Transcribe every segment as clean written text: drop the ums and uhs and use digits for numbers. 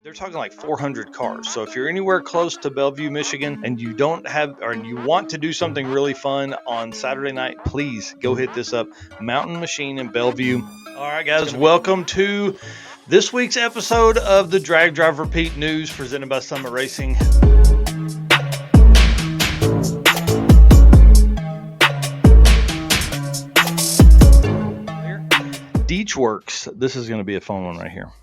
They're talking like 400 cars. So if you're anywhere close to Bellevue, Michigan, and you don't have, or you want to do something really fun on Saturday night, please go hit this up. Mountain Machine in Bellevue. All right, guys, welcome to this week's episode of the Drag Drive Repeat News presented by Summit Racing. Deechworks. This is going to be a fun one right here.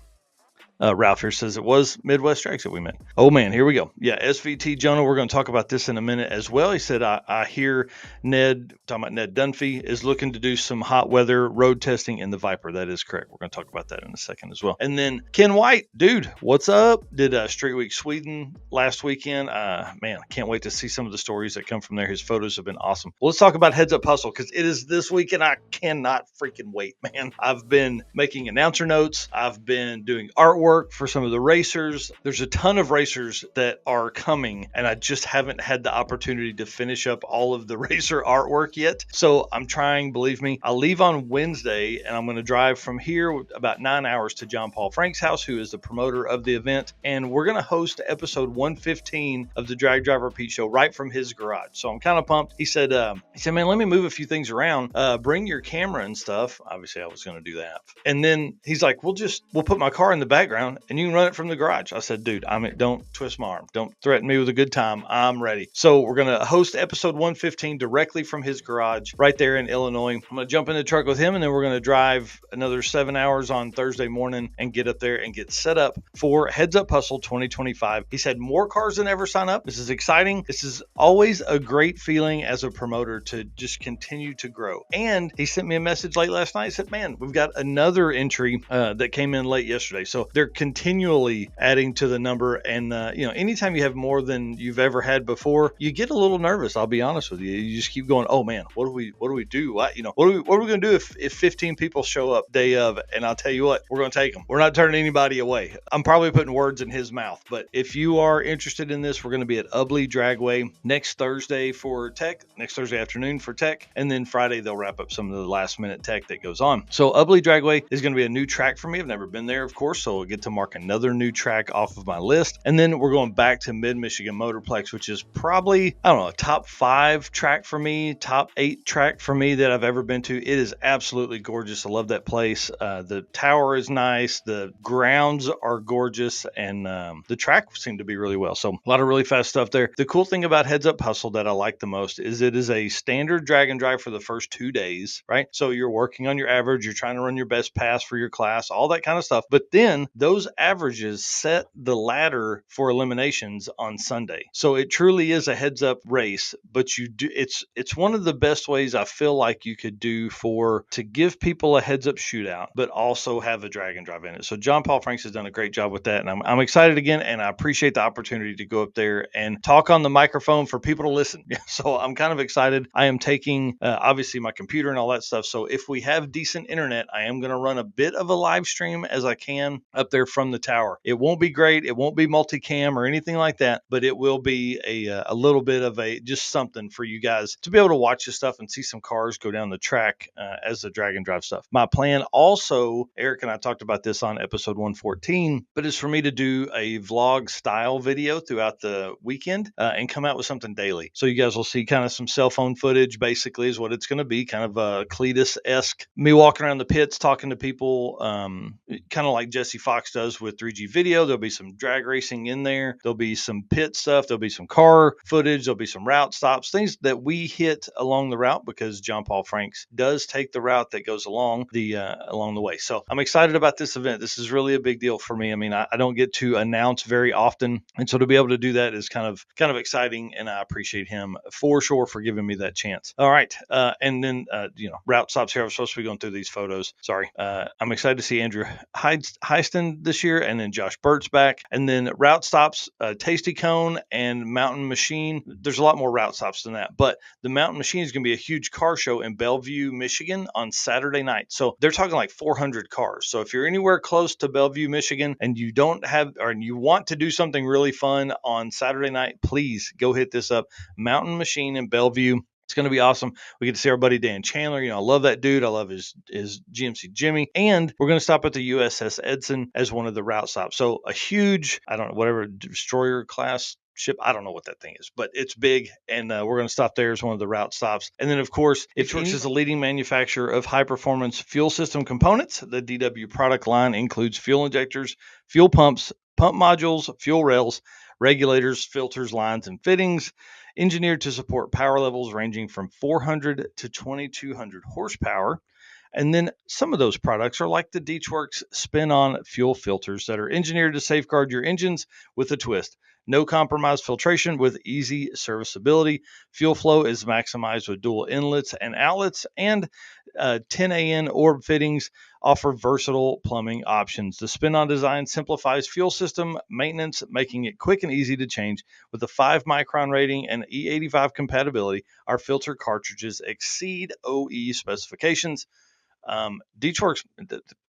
Ralph here says it was Midwest Tracks that we met. Oh man, here we go. Yeah, SVT Jonah, we're going to talk about this in a minute as well. He said, I hear Ned, talking about Ned Dunphy, is looking to do some hot weather road testing in the Viper. That is correct. We're going to talk about that in a second as well. And then Ken White, dude, what's up? Did Street Week Sweden last weekend. Man, I can't wait to see some of the stories that come from there. His photos have been awesome. Well, let's talk about Heads Up Hustle because it is this week and I cannot freaking wait, man. I've been making announcer notes. I've been doing artwork for some of the racers. There's a ton of racers that are coming, and I just haven't had the opportunity to finish up all of the racer artwork yet. So I'm trying, believe me. I'll leave on Wednesday, and I'm going to drive from here about 9 hours to John Paul Frank's house, who is the promoter of the event, and we're going to host episode 115 of the Drag Drive Repeat Show right from his garage. So I'm kind of pumped. He said, man, let me move a few things around. Bring your camera and stuff. Obviously, I was going to do that. And then he's like, we'll put my car in the background and you can run it from the garage. I said, dude, don't twist my arm. Don't threaten me with a good time. I'm ready. So we're going to host episode 115 directly from his garage right there in Illinois. I'm going to jump in the truck with him and then we're going to drive another 7 hours on Thursday morning and get up there and get set up for Heads Up Hustle 2025. He said more cars than ever sign up. This is exciting. This is always a great feeling as a promoter to just continue to grow. And he sent me a message late last night. He said, man, we've got another entry that came in late yesterday. So they're continually adding to the number. And, anytime you have more than you've ever had before, you get a little nervous. I'll be honest with you. You just keep going, oh man, what do we do? What are we going to do if 15 people show up day of? And I'll tell you what, we're going to take them. We're not turning anybody away. I'm probably putting words in his mouth, but if you are interested in this, we're going to be at Ubly Dragway next Thursday afternoon for tech. And then Friday, they'll wrap up some of the last minute tech that goes on. So Ubly Dragway is going to be a new track for me. I've never been there, of course, so I'll get to mark another new track off of my list. And then we're going back to Mid-Michigan Motorplex, which is probably, a top 5 track for me, top 8 track for me that I've ever been to. It is absolutely gorgeous. I love that place. The tower is nice. The grounds are gorgeous. And the track seemed to be really well. So a lot of really fast stuff there. The cool thing about Heads Up Hustle that I like the most is it is a standard drag and drive for the first 2 days, right? So you're working on your average. You're trying to run your best pass for your class, all that kind of stuff. But then those averages set the ladder for eliminations on Sunday. So it truly is a heads up race, but it's one of the best ways I feel like you could do to give people a heads up shootout, but also have a drag and drive in it. So John Paul Franks has done a great job with that. And I'm excited again. And I appreciate the opportunity to go up there and talk on the microphone for people to listen. So I'm kind of excited. I am taking obviously my computer and all that stuff. So if we have decent internet, I am going to run a bit of a live stream as I can up there from the tower. It won't be great. It won't be multicam or anything like that, but it will be a little bit of just something for you guys to be able to watch this stuff and see some cars go down the track as the drag and drive stuff. My plan also, Eric and I talked about this on episode 114, but it's for me to do a vlog style video throughout the weekend and come out with something daily. So you guys will see kind of some cell phone footage, basically, is what it's going to be, kind of a Cletus-esque, me walking around the pits, talking to people, kind of like Jesse Fox does with 3G video. There'll be some drag racing in there. There'll be some pit stuff. There'll be some car footage. There'll be some route stops, things that we hit along the route because John Paul Franks does take the route that goes along the way. So I'm excited about this event. This is really a big deal for me. I mean, I don't get to announce very often, and so to be able to do that is kind of exciting, and I appreciate him for sure for giving me that chance. All right, and then route stops here. I was supposed to be going through these photos. Sorry. I'm excited to see Andrew Heiston this year, and then Josh Burt's back, and then route stops, Tasty Cone and Mountain Machine. There's a lot more route stops than that, but the Mountain Machine is going to be a huge car show in Bellevue, Michigan on Saturday night. So they're talking like 400 cars. So if you're anywhere close to Bellevue, Michigan, and you don't have, or you want to do something really fun on Saturday night, please go hit this up. Mountain Machine in Bellevue. It's going to be awesome. We get to see our buddy Dan Chandler. I love that dude. I love his GMC Jimmy. And we're going to stop at the USS Edson as one of the route stops. So a huge, I don't know, whatever destroyer class ship. I don't know what that thing is, but it's big, and we're going to stop there as one of the route stops. And then, of course, Ditchworks is a leading manufacturer of high-performance fuel system components. The DW product line includes fuel injectors, fuel pumps, pump modules, fuel rails, regulators, filters, lines, and fittings, engineered to support power levels ranging from 400 to 2200 horsepower. And then some of those products are like the Ditchworks spin-on fuel filters that are engineered to safeguard your engines with a twist. No compromise filtration with easy serviceability. Fuel flow is maximized with dual inlets and outlets, and 10AN orb fittings offer versatile plumbing options. The spin-on design simplifies fuel system maintenance, making it quick and easy to change. With a 5-micron rating and E85 compatibility, our filter cartridges exceed OE specifications. Ditchworks,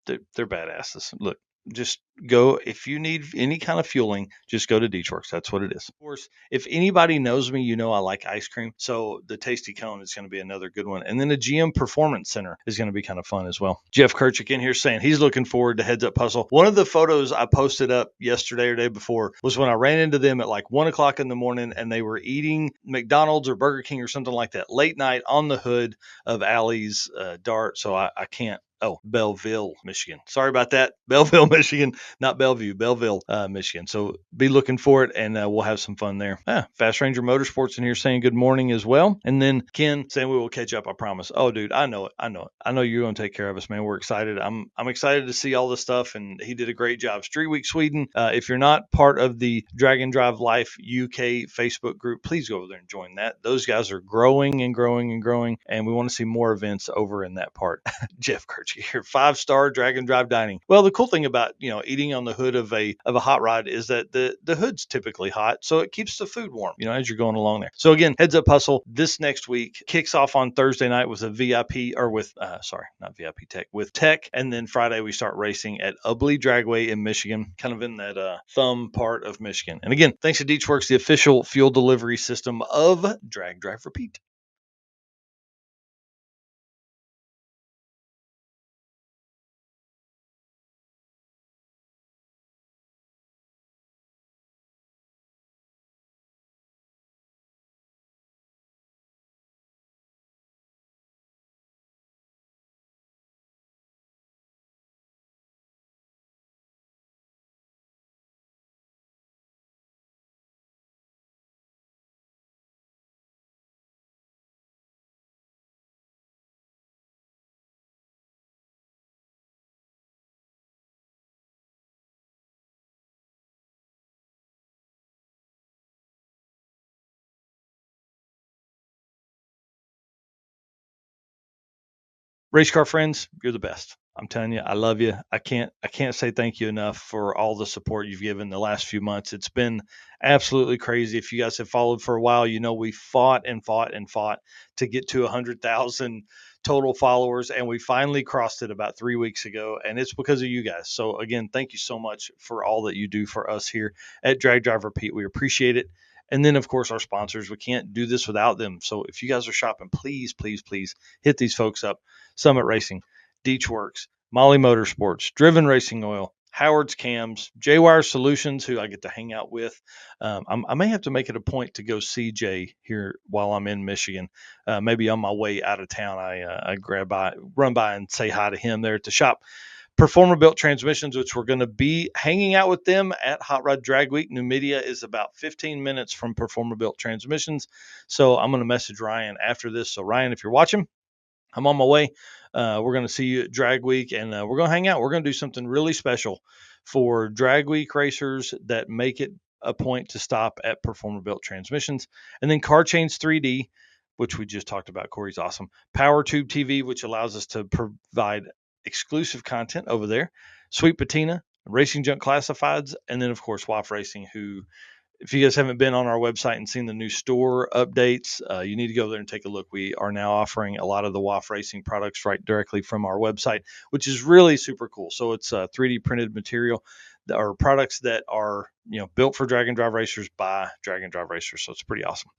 they're badasses. Look, just go if you need any kind of fueling, just go to Ditchworks. That's what it is. Of course, if anybody knows me, I like ice cream. So the Tasty Cone is going to be another good one. And then the GM Performance Center is going to be kind of fun as well. Jeff Kirchick in here saying he's looking forward to Heads Up Hustle. One of the photos I posted up yesterday or day before was when I ran into them at like 1 o'clock in the morning, and they were eating McDonald's or Burger King or something like that late night on the hood of Allie's Dart. So I can't. Oh, Belleville, Michigan. Sorry about that. Belleville, Michigan, not Bellevue, Belleville, Michigan. So be looking for it, and we'll have some fun there. Fast Ranger Motorsports in here saying good morning as well. And then Ken saying we will catch up, I promise. Oh, dude, I know it. I know you're going to take care of us, man. We're excited. I'm excited to see all this stuff, and he did a great job. Street Week Sweden. If you're not part of the Dragon Drive Life UK Facebook group, please go over there and join that. Those guys are growing and growing and growing, and we want to see more events over in that part. Jeff Kirch here, 5-star Dragon Drive dining. Well, the cool thing about eating on the hood of a hot rod is that the hood's typically hot, so it keeps the food warm as you're going along there. So again, Heads Up Hustle this next week kicks off on Thursday night with a VIP, or with not VIP Tech, with Tech, and then Friday we start racing at Ubly Dragway in Michigan, kind of in that thumb part of Michigan. And again, thanks to Ditchworks, the official fuel delivery system of Drag Drive Repeat. Race car friends, you're the best. I'm telling you, I love you. I can't say thank you enough for all the support you've given the last few months. It's been absolutely crazy. If you guys have followed for a while, we fought and fought and fought to get to 100,000 total followers, and we finally crossed it about 3 weeks ago, and it's because of you guys. So again, thank you so much for all that you do for us here at Drag Drive Repeat. We appreciate it. And then, of course, our sponsors. We can't do this without them. So if you guys are shopping, please, please, please hit these folks up. Summit Racing, Ditchworks, Molly Motorsports, Driven Racing Oil, Howard's Cams, J-Wire Solutions, who I get to hang out with. I may have to make it a point to go see Jay here while I'm in Michigan. Maybe on my way out of town, I run by and say hi to him there at the shop. Performer Built Transmissions, which we're going to be hanging out with them at Hot Rod Drag Week. Numidia is about 15 minutes from Performer Built Transmissions. So I'm going to message Ryan after this. So Ryan, if you're watching, I'm on my way. We're going to see you at Drag Week, and we're going to hang out. We're going to do something really special for Drag Week racers that make it a point to stop at Performer Built Transmissions. And then Car Chains 3D, which we just talked about. Corey's awesome. Power Tube TV, which allows us to provide exclusive content over there. Sweet Patina, Racing Junk Classifieds, and then, of course, WAF Racing, who, if you guys haven't been on our website and seen the new store updates, you need to go there and take a look. We are now offering a lot of the WAF Racing products right directly from our website, which is really super cool. So it's 3D printed material, or products that are built for Drag and Drive racers by Drag and Drive racers. So it's pretty awesome.